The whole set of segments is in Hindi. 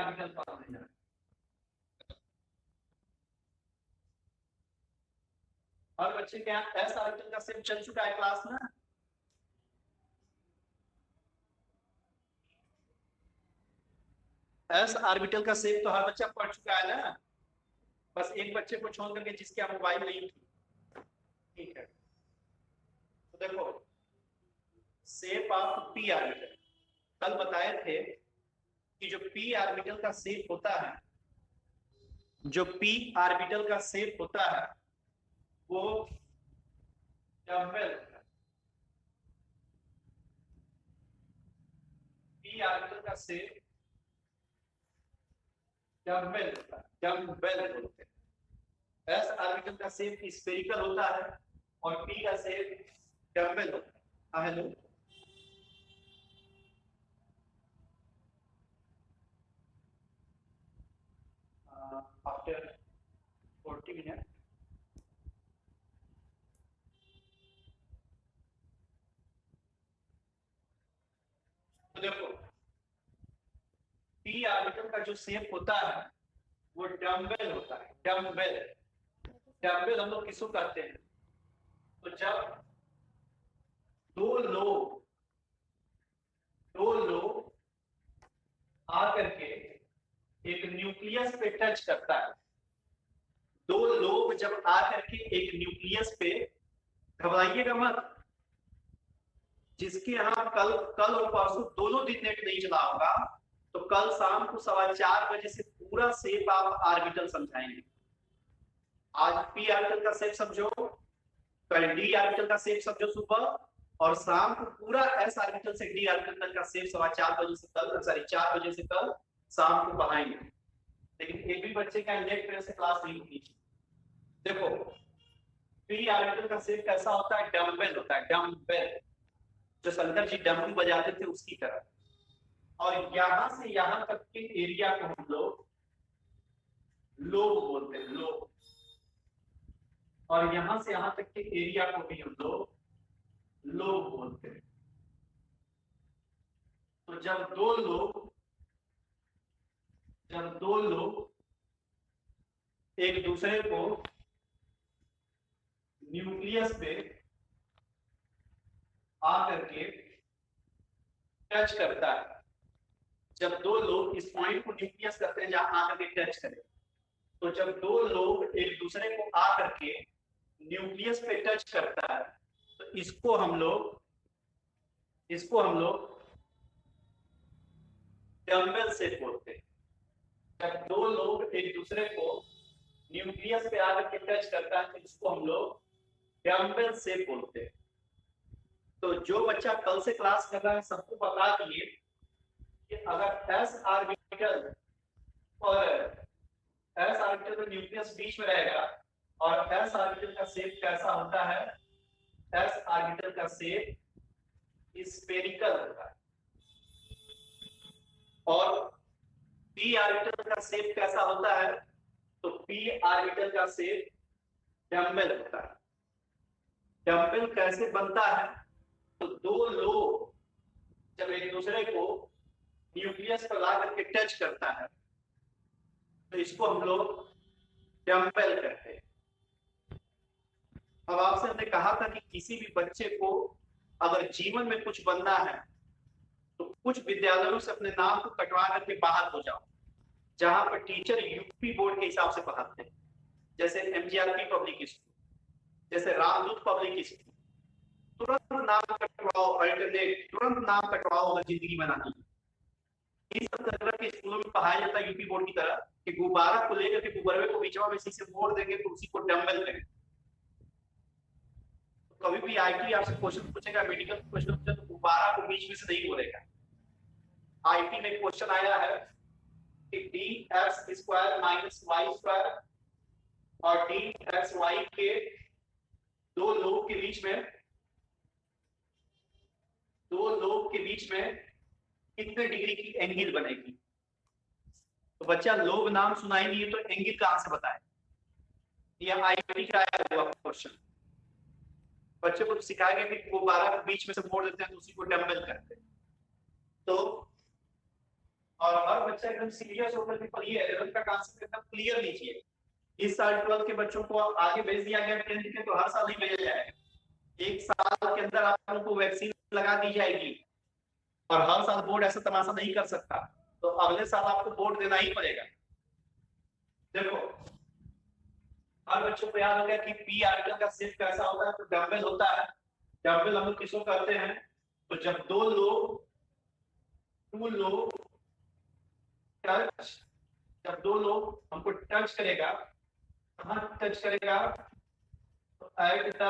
ऑर्बिटल फॉर्म में जाए। और बच्चे के यहाँ एस ऑर्बिटल का शेप चल चुका है क्लास में। एस ऑर्बिटल का शेप तो हर बच्चा पढ़ चुका है ना, बस एक बच्चे को छोड़ करके जिसके यहाँ मोबाइल नहीं थी। ठीक है, तो देखो शेप ऑफ पी ऑर्बिटल, कल बताए थे कि जो पी ऑर्बिटल का शेप होता है, जो पी ऑर्बिटल का शेप होता है वो डम्बेल होता है। पी ऑर्बिटल का शेप डम्बेल होता है, डम्बेल बोलते हैं। एस ऑर्बिटल का शेप स्फेरिकल होता है और पी का शेप डम्बेल होता है। हेलो, आफ्टर 40 मिनट तो देखो पी ऑर्बिटल का जो शेप होता है वो डम्बेल होता है। डम्बेल, डम्बेल हम लोग किसको कहते हैं? तो जब दो लोग आकर के एक न्यूक्लियस पे टच करता है, दो लोग जब आकर के एक न्यूक्लियस पे, घबराइएगा मत, जिसके यहाँ कल और परसों दोनों दिन नेट नहीं चला होगा तो कल शाम को 4:15 बजे से पूरा शेप आप ऑर्बिटल समझाएंगे। आज पी ऑर्बिटल का शेप समझो, कल डी ऑर्बिटल का शेप समझो सुबह, और शाम को पूरा एस ऑर्बिटल से डी ऑर्बिटल का शेप 4:15 बजे से कल, 4:30 बजे से कल शाम को पढ़ाएंगे। लेकिन एक भी बच्चे का लेट में से क्लास नहीं होनी चाहिए। देखो पी ऑर्बिटल का शेप कैसा होता है? डम्बेल होता है, डम्बेल, जो शंकर जी डमरू बजाते थे उसकी तरह। और यहां से यहां तक के एरिया को हम लोग लोब बोलते हैं, लोब। और यहां से यहां तक के एरिया को भी हम लोग लोब बोलते हैं। तो जब दो लोग एक दूसरे को न्यूक्लियस पे आकर के टच करता है, जब दो लोग इस पॉइंट को न्यूक्लियस करते हैं जहां आकर के टच करें, तो जब दो लोग एक दूसरे को आकर के न्यूक्लियस पे टच करता है तो इसको हम लोग डम्बेल से बोलते हैं। जब दो लोग एक दूसरे को न्यूक्लियस पे आकर के टच करता है तो इसको हम लोग डम्बेल से बोलते हैं। तो जो बच्चा कल से क्लास कर रहा है सबको बता दिए कि अगर एस ऑर्बिटल और एस ऑर्बिटल का न्यूक्लियस बीच में रहेगा और एस ऑर्बिटल का शेप कैसा होता है? एस ऑर्बिटल का शेप स्फेरिकल होता है और पी ऑर्बिटल का शेप कैसा होता है? तो पी ऑर्बिटल का शेप डम्बेल होता है। डम्बेल कैसे बनता है? तो दो लोग जब एक दूसरे को न्यूक्लियस पर ला करके टच करता है तो इसको हम लोग डम्बेल कहते हैं। अब आपसे हमने कहा था कि किसी भी बच्चे को अगर जीवन में कुछ बनना है तो कुछ विद्यालयों से अपने नाम को कटवा करके बाहर हो जाओ, जहां पर टीचर यूपी बोर्ड के हिसाब से पढ़ाते हैं, जैसे एमजीआरपी पब्लिक स्कूल, जैसे रामदूत पब्लिक स्कूल। तुरंत नाम कटवाओ, अल्टरनेट तुरंत नाम कटवाओ अगर जिंदगी बनानी है। इस तरह के स्कूलों में पढ़ाया जाता है यूपी बोर्ड की तरह कि गुब्बारा को लेकर के गुब्बारे को बीचवा में से मोड़ देंगे तो उसी को डम्बल देंगे। तो कभी भी आईटी आपसे क्वेश्चन पूछेगा, मेडिकल क्वेश्चन पूछे तो गुब्बारा को बीच में से नहीं मोड़ेगा। आईटी में क्वेश्चन आया है कि D X square minus Y square और डी एक्स वाई के दो लोग के बीच में कितने डिग्री की एंगल बनेगी? तो बच्चा लोग नाम सुनाई नहीं है तो एंगल कहां से बताए? यह आईटी का आया हुआ क्वेश्चन। बच्चे को सिखाया गया कि गुब्बारा को बीच में से मोड़ देते हैं तो उसी को डम्बल करते हैं। तो और हर बच्चा एकदम सीरियस होकर के पढ़िए, 11th का कॉन्सेप्ट एकदम क्लियर लीजिए। इस साल 12th के बच्चों को आगे भेज दिया गया, 10th के तो हर साल ही भेजा जाएगा। एक साल के अंदर आप लोगों को वैक्सीन लगा दी जाएगी और हर साल बोर्ड ऐसा तमाशा नहीं कर सकता, तो अगले साल आपको बोर्ड देना ही पड़ेगा। देखो हर बच्चों को याद हो गया कि पी आर्टिकल का शेप कैसा होता है, तो डम्बल होता है। डम्बल हम लोग किसको करते हैं, तो जब टू लोग टच, जब दो लोग हमको टच करेगा, कहां टच करेगा, तो एट द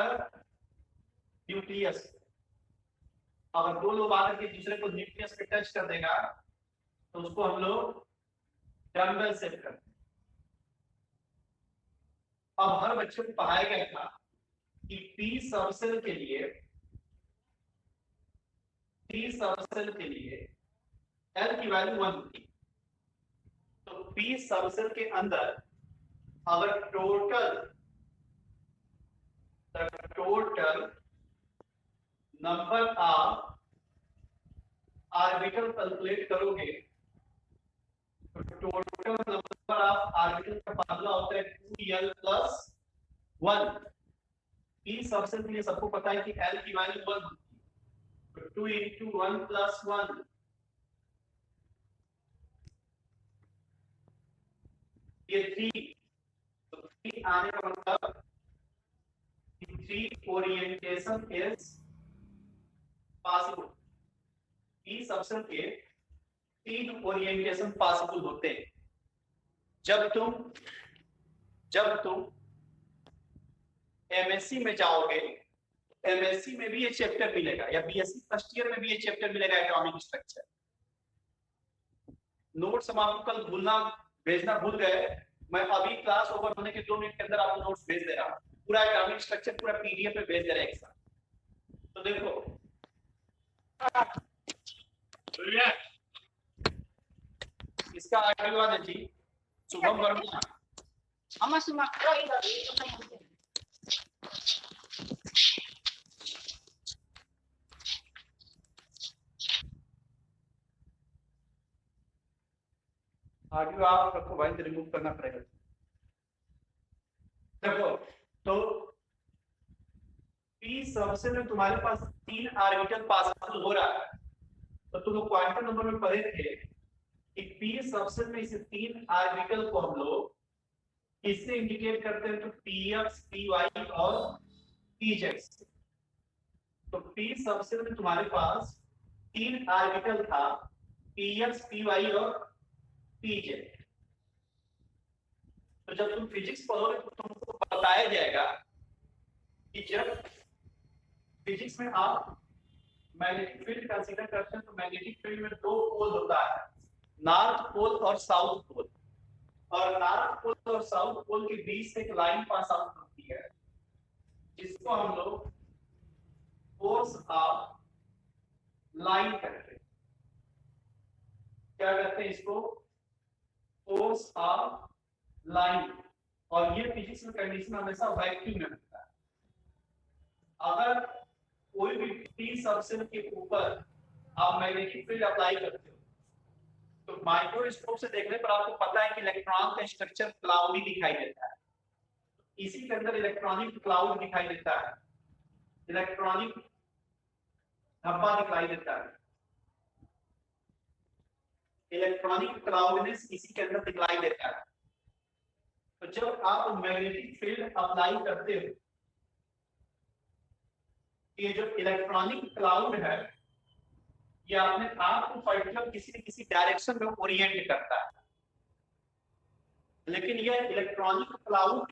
न्यूक्लियस। अगर दो लोग आकर के दूसरे को न्यूक्लियस पे टच कर देगा तो उसको हम लोग डम्बल सेट करते हैं। अब हर बच्चे को पढ़ाया गया था कि पी सबसेल के लिए एल की वैल्यू 1 होती है। तो पी सबसेल के अंदर अगर total number of orbital calculate करोगे तो टोटल नंबर ऑफ ऑर्बिटल का फार्मूला होता है 2l + 1। पी सबसेल के लिए सबको पता है कि l की वैल्यू 1 होती है, तो 2 × 1 + 1 ये 3। तो 3 आने का मतलब 3 orientation is possible. P subshell के 3 ओरिएंटेशन पॉसिबल होते हैं। जब तुम एमएससी में जाओगे, एमएससी में भी ये चैप्टर मिलेगा, या बीएससी फर्स्ट ईयर में भी ये चैप्टर मिलेगा, एटॉमिक स्ट्रक्चर। नोट्स हम आपको कल भेजना भूल गए, मैं अभी क्लास ओवर होने के 2 मिनट के अंदर आपको नोट्स भेज दे रहा हूँ। पूरा एटॉमिक स्ट्रक्चर पूरा पीडीएफ में भेज दे रहा है एक साथ। तो देखो इसका आशीर्वाद है जी शुभम वर्मा। आगे आप रखो भाई, रिमूव करना पड़ेगा। देखो तो पी सबसेल में तुम्हारे पास 3 ऑर्बिटल पॉसिबल हो रहा है। तो तुम क्वांटम नंबर में पढ़े थे कि पी सबसेल में इसे 3 ऑर्बिटल को हम लोग किससे इंडिकेट करते हैं, तो px py और pz। तो पी सबसेल में तुम्हारे पास 3 ऑर्बिटल था, px py और pz। तो जब तुम फिजिक्स पढ़ोगे तो तुमको बताया जाएगा कि जब फिजिक्स में आप मैग्नेटिक फील्ड कंसीडर करते हैं तो मैग्नेटिक फील्ड में 2 पोल होता है, नॉर्थ पोल और साउथ पोल। और नॉर्थ पोल और साउथ पोल के बीच से एक लाइन पास आउट होती है, जिसको हम लोग फोर्स ऑफ लाइन कहते हैं। क्या कहते हैं इसको, फोर्स ऑफ लाइन। और ये फिजिक्स में कंडीशन हमेशा वैक्यूम में होता है। अगर कोई भी पी सबसेल के ऊपर आप मैग्नेटिक फील्ड अप्लाई करते हो तो माइक्रोस्कोप से देखने पर आपको पता है कि इलेक्ट्रॉन का स्ट्रक्चर क्लाउडी दिखाई देता है। इसी के अंदर इलेक्ट्रॉनिक क्लाउड दिखाई देता है, इलेक्ट्रॉनिक धब्बा दिखाई देता है, इलेक्ट्रॉनिक क्लाउडनेस इसी के अंदर दिखाई देता है। तो जब आप मैग्नेटिक फील्ड अप्लाई करते हो, ये जो इलेक्ट्रॉनिक क्लाउड है ये अपने आप को पर्टिकुलर किसी न किसी डायरेक्शन में ओरिएंट करता है, लेकिन यह electronic cloud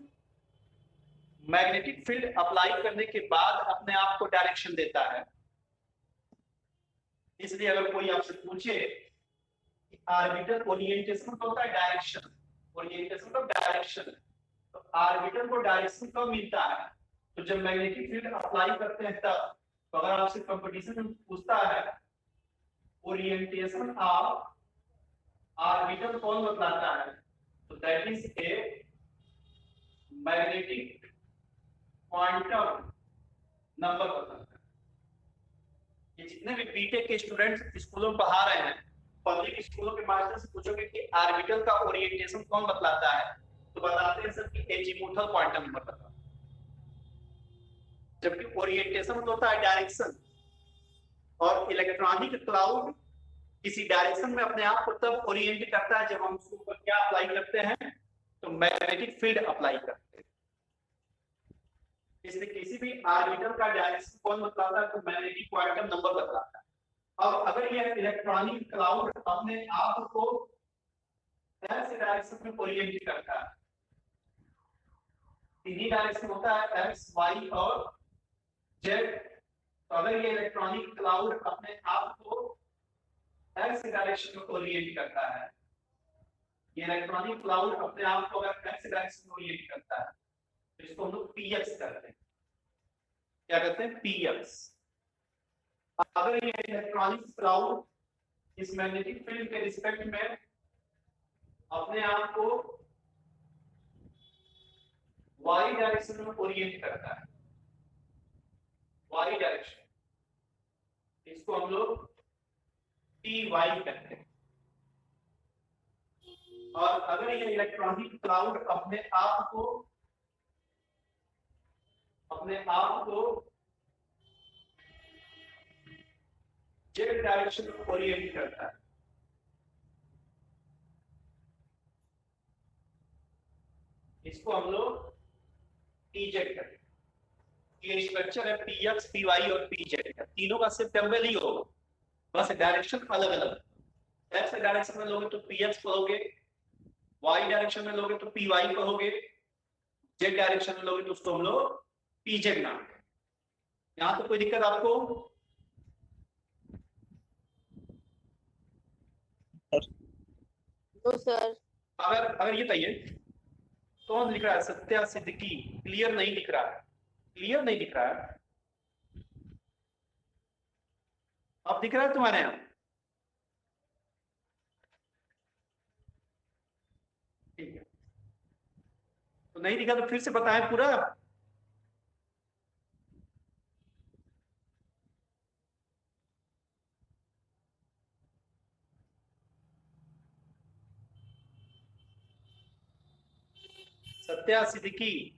magnetic field apply करने के बाद अपने आप को डायरेक्शन देता है। इसलिए अगर कोई आपसे पूछे ऑर्बिटल ओरिएंटेशन होता है डायरेक्शन, ओरिएंटेशन का डायरेक्शन, तो ऑर्बिटल को डायरेक्शन कब मिलता है, तो जब मैग्नेटिक फील्ड अप्लाई करते हैं तब। तो अगर आपसे कंपटीशन में पूछता है ओरिएंटेशन ऑफ ऑर्बिटल कौन बतलाता है, तो that is a magnetic quantum number बताता है। ये जितने भी बीटेक के स्टूडेंट्स स्कूलों में पढ़ा रहे हैं पब्लिक स्कूलों के मास्टर से पूछोगे कि ऑर्बिटल का ओरिएंटेशन कौन बतलाता है, तो बताते हैं सर कि एजीमुथल क्वांटम नंबर बताता है। जबकि ओरिएंटेशन होता है डायरेक्शन, और इलेक्ट्रॉनिक क्लाउड किसी डायरेक्शन में अपने आप को तब ओरिएंट करता है जब हम उसके ऊपर क्या अप्लाई करते हैं, तो मैग्नेटिक फील्ड अप्लाई करते हैं। इसलिए किसी भी ऑर्बिटल का डायरेक्शन कौन बतलाता है, तो मैग्नेटिक क्वांटम नंबर बतलाता है। अब अगर यह इलेक्ट्रॉनिक क्लाउड अपने आप को ऐसे डायरेक्शन में ओरिएंट करता है, तीन डायरेक्शन होता है एक्स, वाई और जेड, तो अगर ये इलेक्ट्रॉनिक क्लाउड अपने आप को एक्स डायरेक्शन में ओरिएंट करता है, ये इलेक्ट्रॉनिक क्लाउड अपने आप को अगर एक्स डायरेक्शन में ओरिएंट करता है, तो इसको हम लोग पीएक्स करते हैं। क्या कहते हैं? पीएक्स। अगर ये इलेक्ट्रॉनिक क्लाउड इस मैग्नेटिक फील्ड के रिस्पेक्ट में अपने आप को वाई डायरेक्शन में ओरिएंट करता है, वाई डायरेक्शन, इसको हम लोग टी वाई कहते हैं। और अगर ये इलेक्ट्रॉनिक क्लाउड अपने आप को जेड डायरेक्शन में ओरिएंट करता है, इसको हम लोग पीजेड कहते हैं। ये स्ट्रक्चर है पीएक्स, पीवाई और पीजेड का, तीनों का सिर्फ डबल ही होगा, बस डायरेक्शन अलग अलग। एक्स डायरेक्शन में लोगे तो पीएक्स पढ़ोगे, वाई डायरेक्शन में लोगे तो पीवाई पढ़ोगे, जेड डायरेक्शन में लोगे तो उसको हम लोग पीजेड नाम है। यहां तो कोई दिक्कत आपको? सर अगर ये बताइए, कौन लिख रहा है? सत्या सिद्दीकी। क्लियर नहीं दिख रहा है, क्लियर नहीं दिख रहा है। अब दिख रहा है तुम्हारे यहां? ठीक है, तो नहीं दिखा तो फिर से बताएं पूरा। सत्या सिद्दीकी,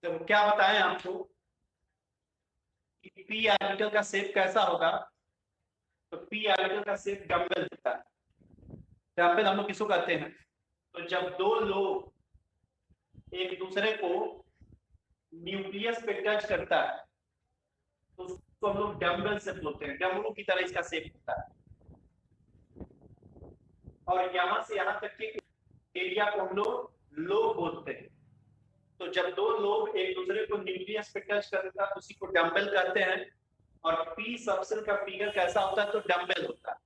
तो क्या बताएं आपको कि पी ऑर्बिटल का शेप कैसा होगा? तो पी ऑर्बिटल का शेप डम्बल होता है। डम्बल हम लोग किसको कहते हैं? तो जब दो लोग एक दूसरे को न्यूक्लियस पे टच करता है तो उसको हम लोग डम्बल से बोलते हैं, डमरू की तरह इसका शेप होता है। और यहां से यहां तक के एरिया को हम लोग लोब बोलते हैं। तो जब दो लोब एक दूसरे को न्यूक्लियस पे टच करता है उसी को डम्बल कहते हैं। और पी सबसेल का फिगर कैसा होता है? तो डम्बल होता है।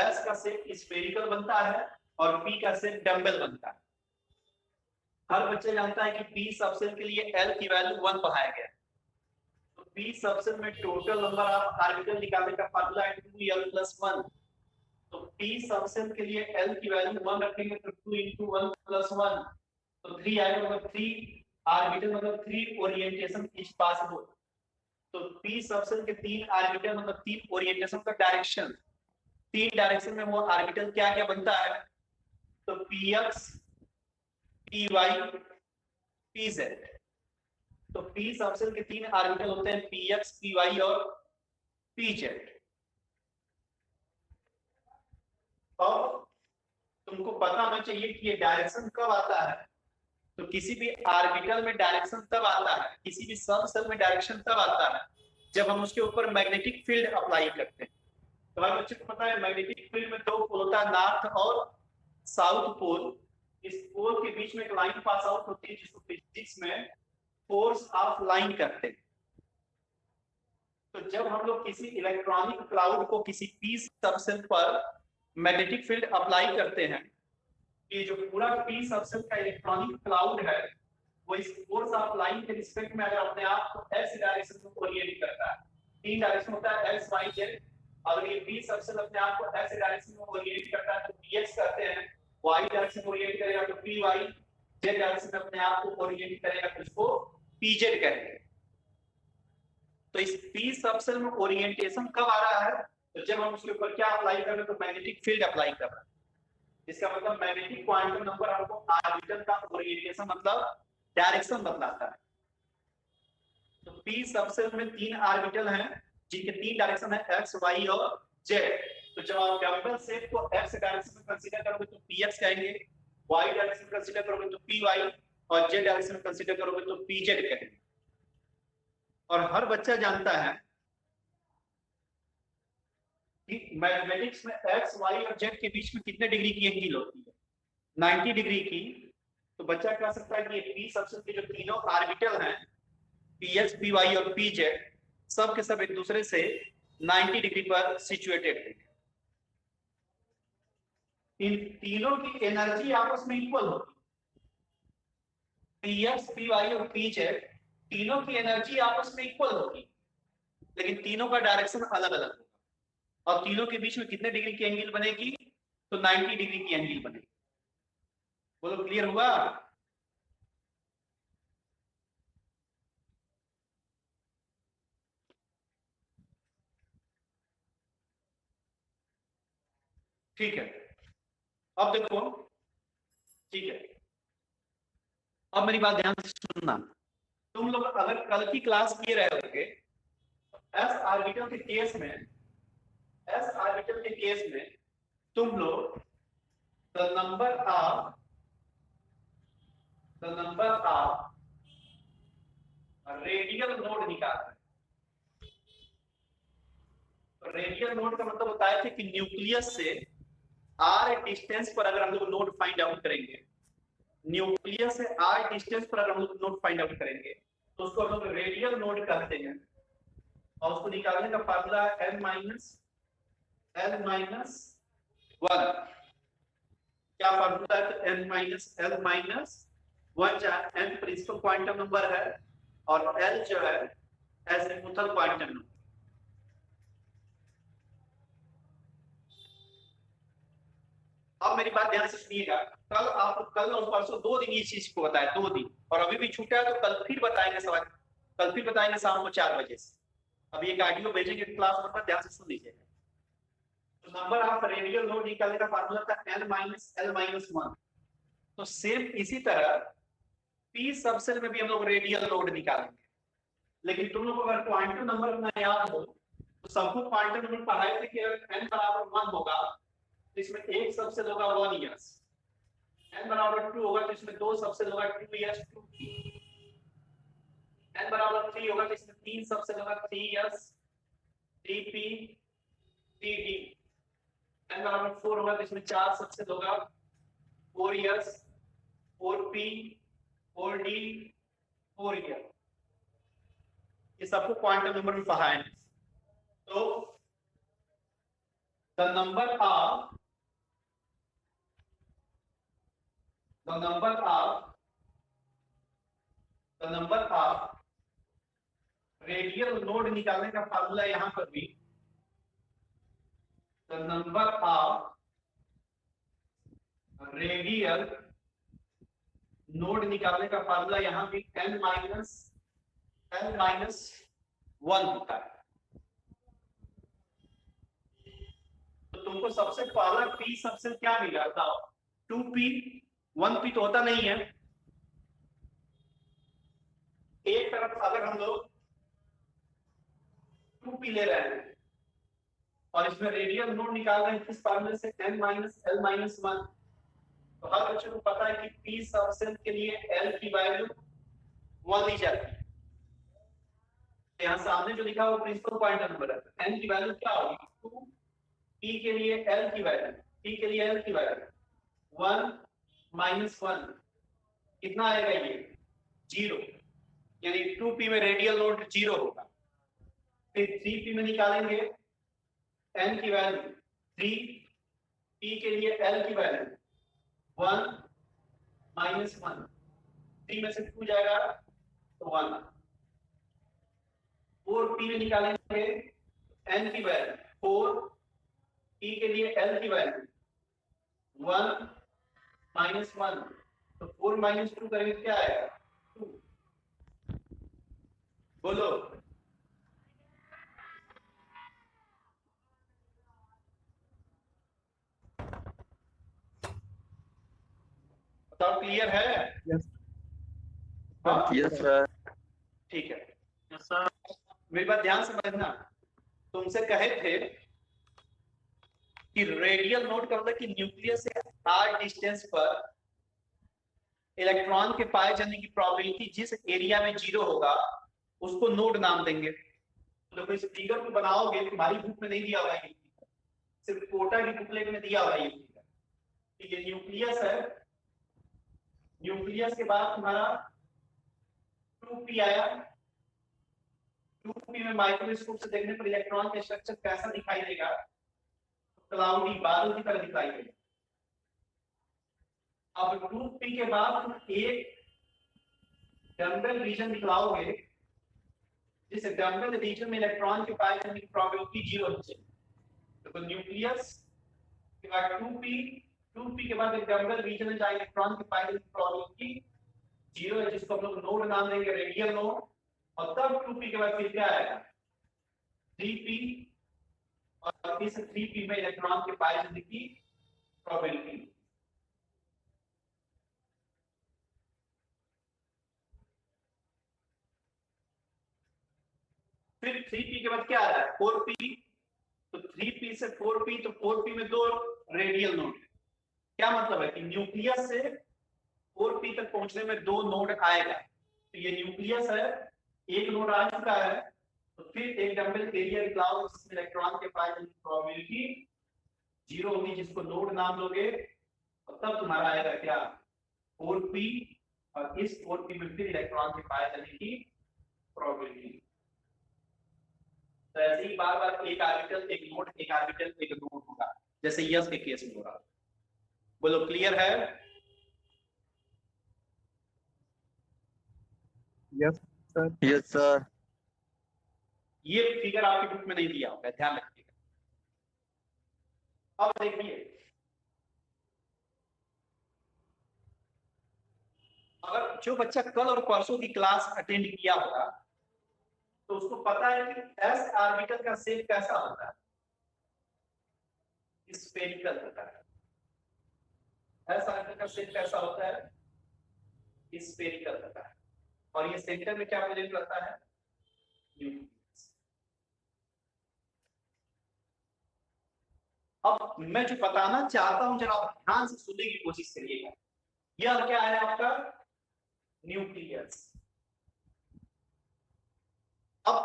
एस का शेप स्फेरिकल बनता है और पी का शेप डम्बल बनता है। हर बच्चा जानता है कि पी सबसेल के लिए एल की वैल्यू 1 पढ़ाया गया। तो पी सबसेल में टोटल नंबर ऑफ ऑर्बिटल निकालने का फार्मूला है 2l+1। तो पी सबसेल के लिए एल की वैल्यू 1 रखेंगे तो 2 × 1+1, तो 3 आएगा, मतलब 3 ऑर्बिटल, मतलब 3 ओरिएंटेशन इज पॉसिबल। तो पी सबसेल के 3 ऑर्बिटल मतलब 3 ओरिएंटेशन का डायरेक्शन, 3 डायरेक्शन में वो ऑर्बिटल क्या क्या बनता है? तो पीएक्स, पीवाई, पीजेड। तो पी सबसेल के 3 ऑर्बिटल होते हैं पीएक्स, पीवाई और पीजेड। और तुमको पता होना चाहिए कि ये डायरेक्शन कब आता है। तो किसी भी ऑर्बिटल में डायरेक्शन तब आता है, किसी भी सबसेल में डायरेक्शन तब आता है जब हम उसके ऊपर मैग्नेटिक फील्ड अप्लाई करते हैं। तो हमारे बच्चे को पता है मैग्नेटिक फील्ड में 2 पोल होता है, नॉर्थ और साउथ पोल। इस पोल के बीच में एक लाइन पास आउट होती है जिसको फिजिक्स में फोर्स ऑफ लाइन कहते हैं। तो जब हम लोग किसी इलेक्ट्रॉनिक क्लाउड को किसी पी सबसेल पर मैग्नेटिक फील्ड अप्लाई करते हैं, ये जो पूरा पी सबसेल का इलेक्ट्रॉनिक क्लाउड है वो इस फोर्स ऑफ लाइन के रिस्पेक्ट में अगर अपने आप को एक्स डायरेक्शन में ओरिएंट करता है, 3 डायरेक्शन होता है एक्स, वाई, जेड, अगर ये पी सबसेल अपने आप को ऐसे डायरेक्शन में ओरिएंट करता है तो पीएक्स करते हैं, वाई डायरेक्शन में ओरिएंट करेगा तो पी वाई, जेड डायरेक्शन में अपने आप को ओरिएंट करेगा तो इसको पीजेड कहेंगे। तो इस पी सबसेल में ओरिएंटेशन कब आ रहा है? तो जब हम उसके ऊपर क्या अप्लाई कर रहे हैं, तो मैग्नेटिक फील्ड अप्लाई कर रहे हैं। इसका मतलब मैग्नेटिक क्वांटम नंबर हमको ऑर्बिटल का ओरिएंटेशन मतलब डायरेक्शन बतलाता है। तो पी सबसेल में 3 ऑर्बिटल हैं जिनके 3 डायरेक्शन है एक्स, वाई और जेड। तो जब आप डम्बल शेप को एक्स डायरेक्शन में कंसीडर करोगे तो पीएक्स कहेंगे, वाई डायरेक्शन में कंसीडर करोगे तो पीवाई और जेड डायरेक्शन में कंसीडर करोगे तो पीजेड कहेंगे। और हर बच्चा जानता है कि मैथमेटिक्स में एक्स, वाई और जेड के बीच में कितने डिग्री की एंगल होती है? 90 डिग्री की। तो बच्चा कह सकता है कि पी सबसेल के जो तीनों ऑर्बिटल हैं पीएक्स, पीवाई और पीजेड सब के सब एक दूसरे से 90 डिग्री पर सिचुएटेड है। इन तीनों की एनर्जी आपस में इक्वल होती है। पीएक्स, पीवाई और पीजेड तीनों की एनर्जी आपस में इक्वल होगी, लेकिन तीनों का डायरेक्शन अलग अलग होगा। और तीनों के बीच में कितने डिग्री की एंगल बनेगी? तो 90 डिग्री की एंगल बनेगी। बोलो क्लियर हुआ? ठीक है, अब देखो, ठीक है, अब मेरी बात ध्यान से सुनना। तुम लोग अगर कल की क्लास किए रहे होगे, एस ऑर्बिटल के केस में, एस ऑर्बिटल के केस में तुम लोग the number of radial node निकाल रहे। तो रेडियल नोड का मतलब होता है कि न्यूक्लियस से आर डिस्टेंस पर अगर हम लोग नोड फाइंड आउट करेंगे, न्यूक्लियस से आर डिस्टेंस पर अगर हम लोग नोड फाइंड आउट करेंगे तो उसको हम लोग रेडियल नोड कहते हैं। और उसको निकालने का फार्मूला है n माइनस l माइनस 1। क्या फार्मूला है? तो n माइनस l माइनस 1, जहां n प्रिंसिपल क्वांटम नंबर है और l जो है एजीमुथल क्वांटम नंबर। अब मेरी बात ध्यान से सुनिएगा। कल और परसों 2 दिन इस चीज को बताया, 2 दिन, और अभी भी छूटा है तो कल फिर बताएंगे सवाल, कल फिर बताएंगे शाम को 4 बजे से। अभी एक ऑडियो भेजेंगे क्लास पर, ध्यान से सुन लीजिएगा। तो नंबर ऑफ रेडियल नोड निकालने का फार्मूला था n माइनस l माइनस 1। तो सेम इसी तरह पी सबसेल में भी हम लोग रेडियल नोड निकालेंगे। लेकिन तुम लोग अगर क्वांटम नंबर ना याद हो तो सबको क्वांटम नंबर पढ़ाए थे कि अगर n बराबर 1 होगा तो इसमें एक सबसेल होगा 1 इयर्स, n बराबर 2 होगा तो इसमें 2 सबसेल होगा 2 इयर्स 2, n बराबर 3 होगा तो इसमें 3 सबसेल होगा 3 इयर्स 3p 3d, n बराबर 4 होगा तो इसमें 4 सबसेल होगा 4 इयर्स 4p 4d 4 ईयर। ये सबको क्वांटम नंबर में पढ़ा है। तो the number of radial node निकालने का फार्मूला यहां पर भी the number of radial node निकालने का फार्मूला यहां भी n माइनस l माइनस 1 होता है। तो तुमको सबसे पहला p सबसे क्या मिला था? 2p, 1p तो होता नहीं है। एक तरफ अगर हम लोग 2p ले रहे हैं और इसमें रेडियल नोड निकाल रहे हैं किस फार्मूले से? n minus l minus 1। तो हर बच्चे को पता है कि p सबसेल के लिए l की वैल्यू 1 ली जाती है। यहाँ सामने जो लिखा हुआ प्रिंसिपल क्वांटम नंबर है, n की वैल्यू क्या होगी? 2, p के लिए l की वैल्यू, p के लिए l की वैल्यू 1 माइनस 1 कितना आएगा? ये 0, यानी 2p में रेडियल नोड 0 होगा। फिर 3p में निकालेंगे n की वैल्यू 3, p के लिए l की वैल्यू 1 माइनस 1, 3 में से 2 जाएगा तो 1। 4p में निकालेंगे n की वैल्यू 4 p के लिए l की वैल्यू 1 -1, तो 4 - 2 करेंगे क्या आएगा 2। बोलो बताओ, क्लियर है? यस हाँ सर। ठीक है। Yes sir. मेरी बात ध्यान से समझना, तुमसे कहे थे कि रेडियल नोड का मतलब कि न्यूक्लियस से r डिस्टेंस पर इलेक्ट्रॉन के पाए जाने की प्रोबेबिलिटी जिस एरिया में 0 होगा उसको नोड नाम देंगे। तो इस फिगर को बनाओगे, तुम्हारी बुक में नहीं दिया हुआ है, सिर्फ कोटा की बुकलेट में दिया हुआ है ये न्यूक्लियस है। न्यूक्लियस के बाद तुम्हारा 2p आया। 2p में माइक्रोस्कोप से देखने पर इलेक्ट्रॉन का स्ट्रक्चर कैसा दिखाई देगा? क्लाउडी, बादल की तरह दिखाई देगा। अब 2p के बाद तुम एक डम्बल रीजन निकलाओगे, जिस डम्बल रीजन में इलेक्ट्रॉन के पाए जाने की प्रोबेबिलिटी 0 है। तो न्यूक्लियस के बाद 2p के बाद एक डम्बल रीजन में जहां इलेक्ट्रॉन के पाए जाने की प्रोबेबिलिटी 0 है, जिसको हम लोग नोड नाम देंगे, रेडियल नोड। और तब 2p के बाद फिर क्या आएगा 3p, और इस 3p में इलेक्ट्रॉन के पाए जाने की प्रोबेबिलिटी। फिर 3p के बाद क्या आ रहा है 4p, तो 3p से 4p, तो 4p में 2 रेडियल नोड। क्या मतलब है कि न्यूक्लियस से 4p तक पहुंचने में 2 नोड आएगा। तो ये न्यूक्लियस है, एक नोड आ चुका है, तो फिर एक डम्बल एरिया निकालो जिसमें इलेक्ट्रॉन के पाए जाने की प्रोबेबिलिटी 0 होगी, जिसको नोड नाम दोगे, और तब तुम्हारा आएगा क्या 4p, और इस 4p में फिर इलेक्ट्रॉन के पाए जाने की प्रोबेबिलिटी। तो ऐसे ही बार बार एक ऑर्बिटल एक नोड, एक ऑर्बिटल एक नोड होगा, जैसे यस के केस में हो रहा। बोलो क्लियर है? Yes sir. Yes sir. ये फिगर आपकी बुक में नहीं दिया होगा, ध्यान रखिएगा। अब देखिए, अगर जो बच्चा कल और परसों की क्लास अटेंड किया होगा तो उसको पता है कि एस ऑर्बिटल का शेप कैसा होता है, स्फेरिकल होता है। एस ऑर्बिटल का शेप कैसा होता है, स्फेरिकल होता है, और ये सेंटर में क्या प्रेजेंट करता है न्यूक्लियस। अब मैं जो बताना चाहता हूं जरा आप ध्यान से सुनने की कोशिश करिएगा। यह क्या है आपका न्यूक्लियस। अब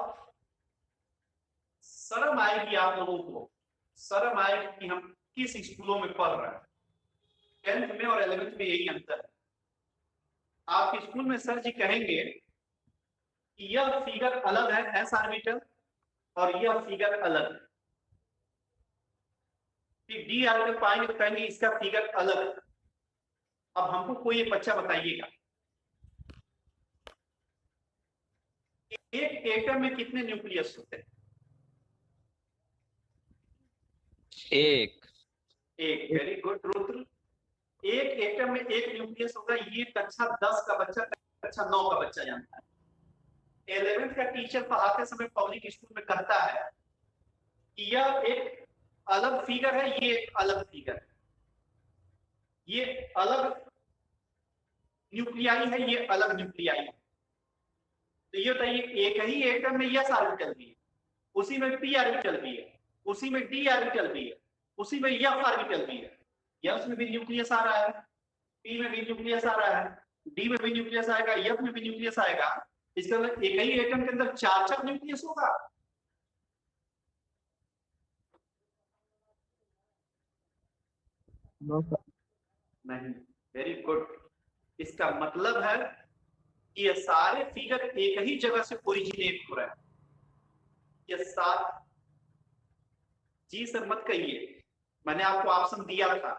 शर्म आएगी आप लोगों को, शर्म आएगी कि हम किस स्कूलों में पढ़ रहे हैं। 10th में और 11th में यही अंतर है। आपके स्कूल में सर जी कहेंगे कि यह फिगर अलग है एस ऑर्बिटल, और यह फिगर अलग है। डी ऑर्बिटल पाएंगे तो कहेंगे इसका फिगर अलग है। अब हमको कोई एक बच्चा बताइएगा, एक एटम में कितने न्यूक्लियस होते हैं? एक। Very good Rudra. एक एटम में एक न्यूक्लियस होगा। ये कक्षा 10 का बच्चा कक्षा 9 का बच्चा जानता है। 11th का टीचर पढ़ाते समय पब्लिक स्कूल में कहता है कि यह एक अलग फिगर है, ये एक अलग फिगर है, ये अलग न्यूक्लियाई है, ये अलग न्यूक्लियाई है। तो ये बताइए, एक ही एटम में यस ऑर्बिटल भी है, उसी में पी ऑर्बिटल भी है, उसी में डी ऑर्बिटल भी है, उसी में एफ ऑर्बिटल भी है। यस में भी न्यूक्लियस आ रहा है, पी में भी न्यूक्लियस आ रहा है, डी में भी न्यूक्लियस आएगा, एफ में भी न्यूक्लियस आएगा। इसका मतलब एक ही एटम के अंदर 4 न्यूक्लियस होगा। नहीं, वेरी गुड। इसका मतलब है कि ये सारे फिगर एक ही जगह से ओरिजिनेट हो रहे हैं। ये सारे, जी सर मत कहिए, मैंने आपको ऑप्शन दिया था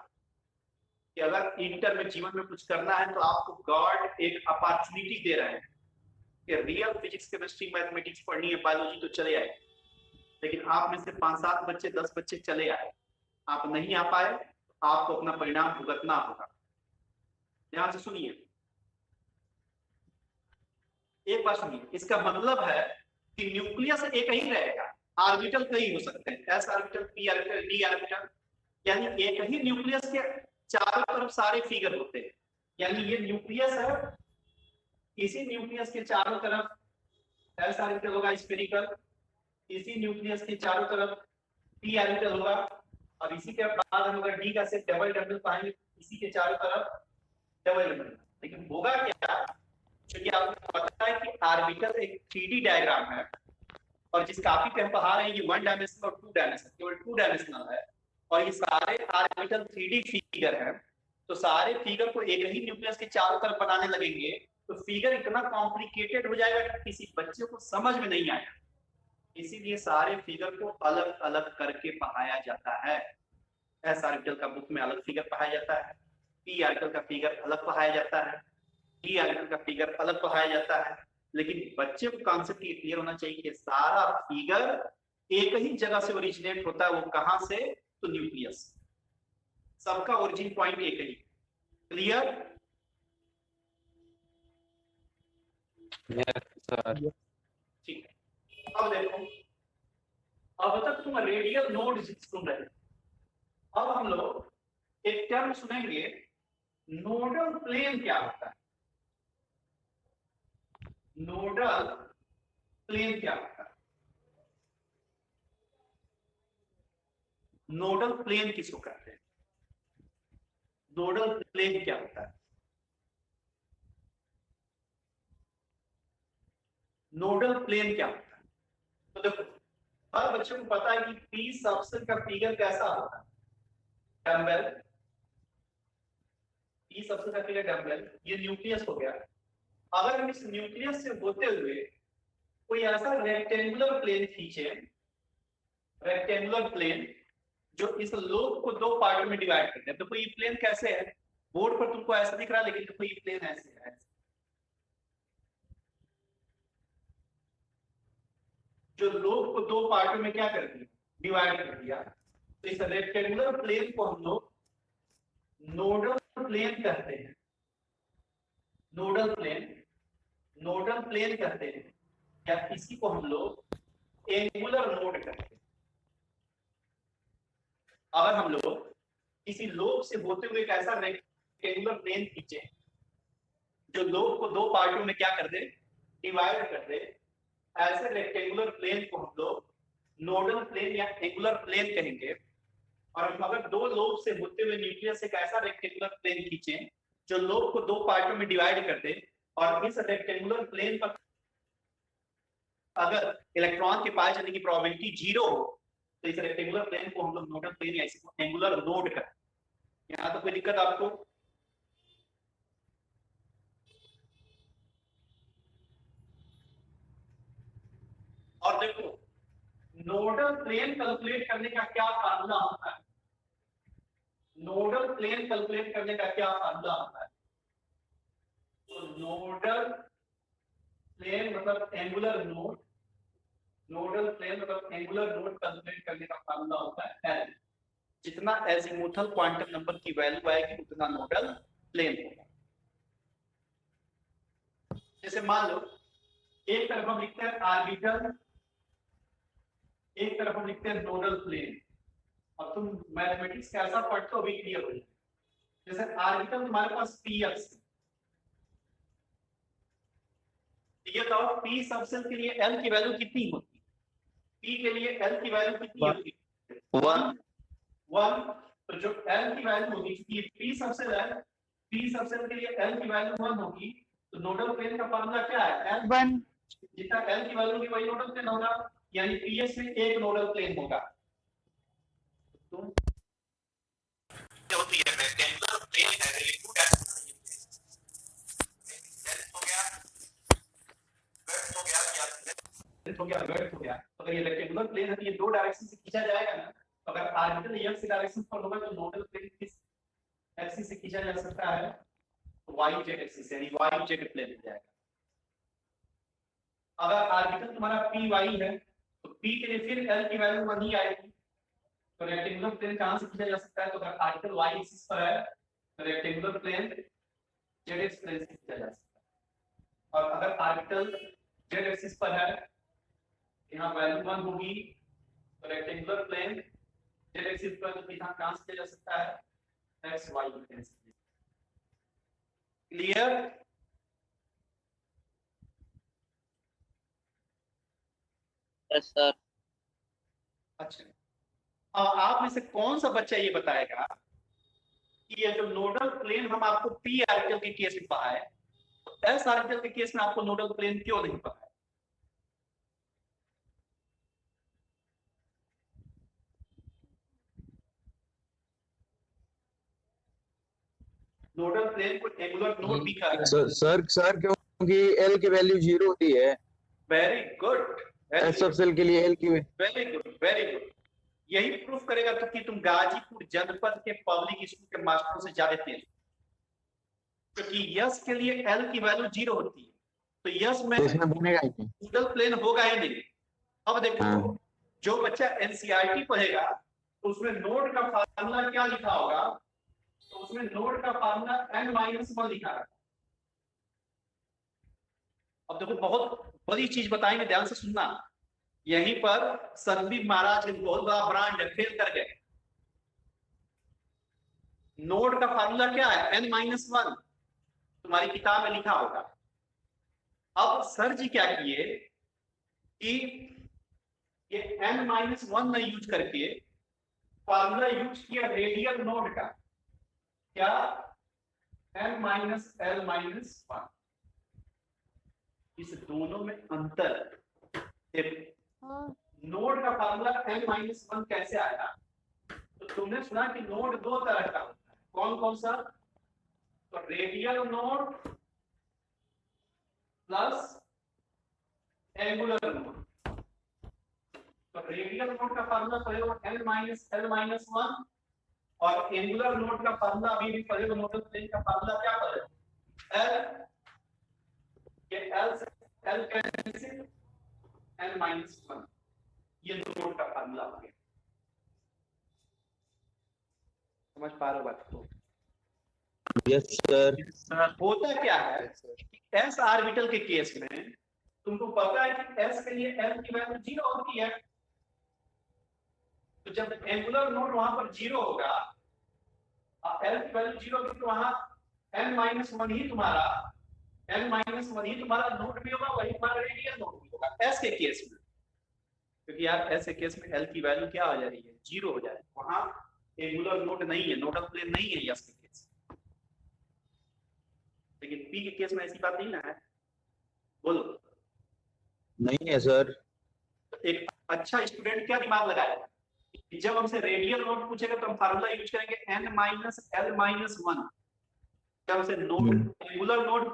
कि अगर इंटर में जीवन में कुछ करना है तो आपको गॉड एक अपॉर्चुनिटी दे रहे हैं कि रियल फिजिक्स केमिस्ट्री मैथमेटिक्स पढ़नी है, बायोलॉजी तो चले आए, लेकिन आप में से 5-7 बच्चे 10 बच्चे चले आए, आप नहीं आ पाए, आपको अपना परिणाम भुगतना होगा। ध्यान से सुनिए, एक बात सुनिए, इसका मतलब है कि न्यूक्लियस एक ही रहेगा, ऑर्बिटल कई हो सकते हैं, S orbital, P orbital, D orbital, यानी एक ही न्यूक्लियस के चारों तरफ सारे फिगर होते हैं। यानी ये न्यूक्लियस है, इसी न्यूक्लियस के चारों तरफ एस ऑर्बिटल होगा स्फेरिकल, इसी न्यूक्लियस के चारों तरफ पी ऑर्बिटल होगा, और इसी के बाद हम अगर डी का सेट डबल डबल पाएंगे, इसी के चारों तरफ डबल डबल। लेकिन होगा क्या, क्योंकि आपको पता है कि ऑर्बिटल एक 3D डायग्राम है, और जिस टॉपिक पे हम पढ़ा रहे हैं ये 1 डायमेंशनल और 2 डायमेंशनल, केवल 2 डायमेंशनल है, और ये सारे ऑर्बिटल 3D फिगर है। तो सारे फिगर को एक ही न्यूक्लियस के चारों तरफ बनाने लगेंगे तो फिगर इतना कॉम्प्लिकेटेड हो जाएगा कि किसी बच्चे को समझ में नहीं आएगा। इसीलिए सारे फिगर को अलग अलग करके पढ़ाया जाता है। एस ऑर्बिटल का बुक में अलग फिगर पढ़ाया जाता है, पी ऑर्बिटल का फिगर अलग पढ़ाया जाता है, डी ऑर्बिटल का फिगर अलग पढ़ाया जाता है। लेकिन बच्चे को कॉन्सेप्ट ये क्लियर होना चाहिए कि सारा फिगर एक ही जगह से ओरिजिनेट होता है। वो कहां से, तो न्यूक्लियस। सबका ओरिजिन पॉइंट एक ही। क्लियर? Yes sir. ठीक है, अब देखो, अब तक तुम रेडियल नोड सुन रहे, अब हम लोग एक टर्म सुनेंगे, नोडल प्लेन क्या होता है। नोडल प्लेन क्या होता है? नोडल प्लेन किसको कहते हैं? नोडल प्लेन क्या होता है? नोडल प्लेन क्या होता है? तो देखो, हर बच्चे को पता है कि पी सबसेट का फिगर कैसा होता है, डम्बल। पी सबसेट का फिगर डम्बल, ये न्यूक्लियस हो गया। अगर हम इस न्यूक्लियस से होते हुए कोई ऐसा रेक्टेंगुलर प्लेन खींचे, रेक्टेंगुलर प्लेन जो इस लोब को 2 पार्ट में डिवाइड करते हैं, तो ये प्लेन कैसे है? बोर्ड पर तुमको ऐसा दिख रहा है, लेकिन देखो ये प्लेन ऐसे है, जो लोब को 2 पार्ट में क्या कर दिया, डिवाइड कर दिया। तो इस रेक्टेंगुलर प्लेन को हम लोग नोडल प्लेन कहते हैं। नोडल प्लेन, नोडल प्लेन कहते हैं, या इसी को हम लोग एंगुलर नोड कहते हैं। अगर हम लोग किसी लोब से होते हुए एक ऐसा रेक्टेंगुलर प्लेन खींचे जो लोब को 2 पार्टों में क्या कर दे, डिवाइड कर दे, ऐसे रेक्टेंगुलर प्लेन को हम लोग नोडल प्लेन या एंगुलर प्लेन कहेंगे। और हम अगर 2 लोब से होते हुए न्यूक्लियस से एक ऐसा रेक्टेंगुलर प्लेन खींचे जो लोब को 2 पार्टों में डिवाइड कर दे, और इस रेक्टेंगुलर प्लेन पर अगर इलेक्ट्रॉन के पाए जाने की प्रोबेबिलिटी 0 हो, तो इस रेक्टेंगुलर प्लेन को हम लोग नोडल प्लेन या इसी को एंगुलर नोड कहते हैं। यहां तो कोई दिक्कत आपको? और देखो, नोडल प्लेन कैलकुलेट करने का क्या फार्मूला होता है? नोडल प्लेन कैलकुलेट करने का क्या फार्मूला होता है? तो नोडल प्लेन मतलब एंगुलर नोड, नोडल प्लेन मतलब एंगुलर नोड कैलकुलेट करने का फार्मूला होता है एल। जितना एजिमुथल क्वांटम नंबर की वैल्यू आएगी उतना नोडल प्लेन होगा। जैसे मान लो एक तरफ हम लिखते हैं ऑर्बिटल, एक तरफ हम लिखते हैं नोडल प्लेन। अब तुम मैथमेटिक्स कैसा पढ़ते हो अभी क्लियर हो जाए। जैसे ऑर्बिटल तुम्हारे पास पी एक्स, ये तो पी सबसेल के लिए एल की वैल्यू कितनी होती है? पी के लिए एल की वैल्यू कितनी होती है? 1। तो जो एल की वैल्यू होगी, क्योंकि पी सबसेल है, पी सबसेल के लिए एल की वैल्यू 1 होगी, तो नोडल प्लेन का फार्मूला क्या है? एल 1। जितना एल की वैल्यू होगी वही नोडल प्लेन होगा, यानी पीएस में एक नोडल प्लेन होगा। तो क्या होती है? रेक्टेंगुलर प्लेन है, टू डायमेंशनल हो गया, वेट हो गया, या हो गया, वेट हो गया। अगर ये रेक्टेंगुलर प्लेन है तो ये 2 डायरेक्शन से खींचा जाएगा ना। अगर ऑर्बिटल एक्स डायरेक्शन पर होगा तो नोडल प्लेन किस एक्सिस से खींचा जा सकता है? वाई जेड एक्सिस, यानी वाई जेड प्लेन हो जाएगा। अगर ऑर्बिटल तुम्हारा पी वाई है तो P के लिए फिर L की वैल्यू 1 ही आएगी। तो रेक्टेंगुलर प्लेन कहां से खींचा जा सकता है? तो अगर आर्टिकल y एक्सिस पर है तो rectangular plane z axis plane से खींचा जा सकता है, और अगर आर्टिकल z एक्सिस पर है यहाँ वैल्यू 1 होगी तो रेक्टेंगुलर प्लेन z एक्सिस पर तो यहाँ कहां से खींचा जा सकता है? x y प्लेन से। क्लियर? Yes sir. अच्छा, आप में से कौन सा बच्चा ये बताएगा कि ये जो नोडल प्लेन हम आपको पी आर्टिकल के केस में पढ़ाए, तो एस आर्टिकल के केस में आपको नोडल प्लेन क्यों नहीं पढ़ाया? नोडल प्लेन को एंगुलर नोड भी कहा जाता है। सर क्योंकि एल की वैल्यू 0 होती है। Very good, S of cell के लिए एल की वेरी गुड, वेरी गुड। यही प्रूफ करेगा तो कि तुम गाजीपुर जनपद के पब्लिक स्कूल के मास्टरों से ज्यादा तेज, क्योंकि यस के लिए एल की वैल्यू 0 होती है, तो यस में नोडल प्लेन होगा ही नहीं। अब देखो, जो बच्चा एनसीईआरटी पढ़ेगा तो उसमें नोड का फार्मूला क्या लिखा होगा? तो उसमें नोड का फार्मूला n-1 लिखा है। अब देखो, बहुत बड़ी चीज बताएंगे, ध्यान से सुनना। यहीं पर संदीप महाराज एक बहुत बड़ा ब्रांड है, फेल कर गए। नोड का फार्मूला क्या है? n-1, तुम्हारी किताब में लिखा होगा। अब सर जी क्या किए कि ये n-1 में यूज करके फार्मूला यूज किया रेडियल नोड का। क्या? n-l-1। इस दोनों में अंतर नोड का फार्मूला n-1 कैसे आया? तो तुमने सुना कि नोड दो तरह का होता है, कौन कौन सा? तो radial node plus angular node. तो रेडियल नोड का फार्मूला पढ़ेगा n-l-1, और एंगुलर नोड का फार्मूला अभी भी पढ़ेगा। नोडल प्लेन का फार्मूला क्या पढ़ेगा? l, ये l से l कैंसिल, n-1, ये नोड का फार्मूला हो गया। समझ पा रहे हो बात को? Yes sir. होता क्या है, एस ऑर्बिटल के केस में तुमको पता है कि एस के लिए l की वैल्यू 0 होती है। तो जब एंगुलर नोड वहां पर 0 होगा, l की वैल्यू 0 होगी, तो वहां n-1 ही तुम्हारा नोड भी होगा, वही तुम्हारा रेडियल नोड भी होगा एस के केस में। क्योंकि यार एस के केस में l की वैल्यू क्या हो जा रही है? 0 हो जा रही है। वहां एंगुलर नोड नहीं है, नोडल प्लेन नहीं है एस के केस। लेकिन पी के केस में ऐसी बात नहीं ना है, बोलो। नहीं है सर। एक अच्छा स्टूडेंट क्या दिमाग लगाएगा, जब हमसे रेडियल नोड पूछेगा तो हम फार्मूला यूज करेंगे n-l-1। जब हमसे नोड एंगुलर नोड